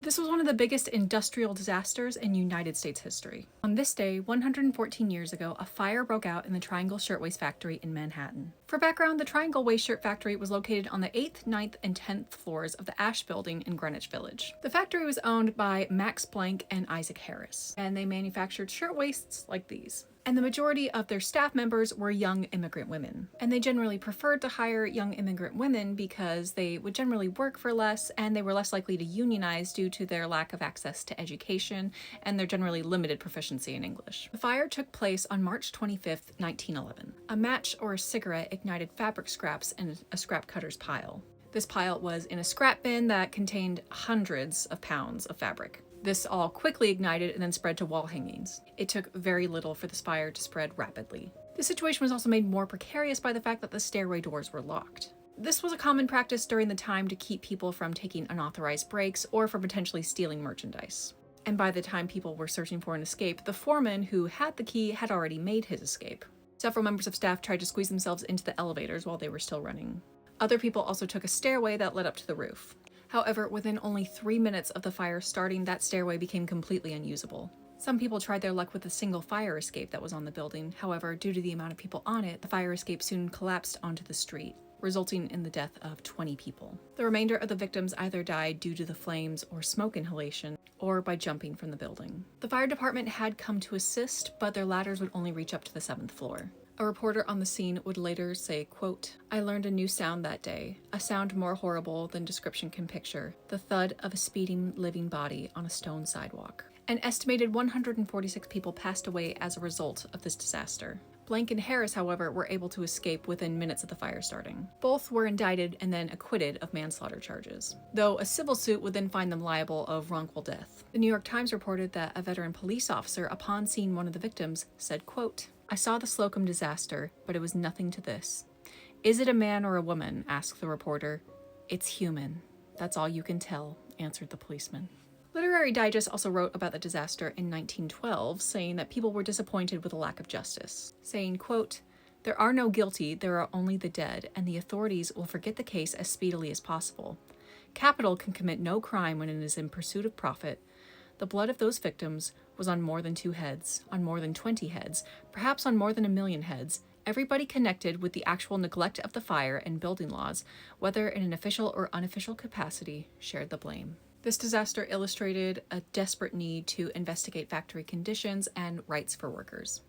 This was one of the biggest industrial disasters in United States history. On this day, 114 years ago, a fire broke out in the Triangle Shirtwaist factory in Manhattan. For background, the Triangle Waist Shirt factory was located on the 8th, 9th, and 10th floors of the Ash Building in Greenwich Village. The factory was owned by Max Blank and Isaac Harris, and they manufactured shirtwaists like these. And the majority of their staff members were young immigrant women. And they generally preferred to hire young immigrant women because they would generally work for less and they were less likely to unionize due to their lack of access to education and their generally limited proficiency in English. The fire took place on March 25th, 1911. A match or a cigarette ignited fabric scraps in a scrap cutter's pile. This pile was in a scrap bin that contained hundreds of pounds of fabric. This all quickly ignited and then spread to wall hangings. It took very little for this fire to spread rapidly. The situation was also made more precarious by the fact that the stairway doors were locked. This was a common practice during the time to keep people from taking unauthorized breaks or from potentially stealing merchandise. And by the time people were searching for an escape, the foreman who had the key had already made his escape. Several members of staff tried to squeeze themselves into the elevators while they were still running. Other people also took a stairway that led up to the roof. However, within only 3 minutes of the fire starting, that stairway became completely unusable. Some people tried their luck with a single fire escape that was on the building. However, due to the amount of people on it, the fire escape soon collapsed onto the street, resulting in the death of 20 people. The remainder of the victims either died due to the flames or smoke inhalation, or by jumping from the building. The fire department had come to assist, but their ladders would only reach up to the 7th floor. A reporter on the scene would later say, quote, "I learned a new sound that day, a sound more horrible than description can picture, the thud of a speeding living body on a stone sidewalk." An estimated 146 people passed away as a result of this disaster. Blank and Harris, however, were able to escape within minutes of the fire starting. Both were indicted and then acquitted of manslaughter charges, though a civil suit would then find them liable of wrongful death. The New York Times reported that a veteran police officer, upon seeing one of the victims, said, quote, "I saw the Slocum disaster, but it was nothing to this." "Is it a man or a woman?" asked the reporter. "It's human. That's all you can tell," answered the policeman. Literary Digest also wrote about the disaster in 1912, saying that people were disappointed with the lack of justice, saying, quote, "There are no guilty, there are only the dead, and the authorities will forget the case as speedily as possible. Capital can commit no crime when it is in pursuit of profit. The blood of those victims was on more than 2 heads, on more than 20 heads, perhaps on more than 1,000,000 heads. Everybody connected with the actual neglect of the fire and building laws, whether in an official or unofficial capacity, shared the blame." This disaster illustrated a desperate need to investigate factory conditions and rights for workers.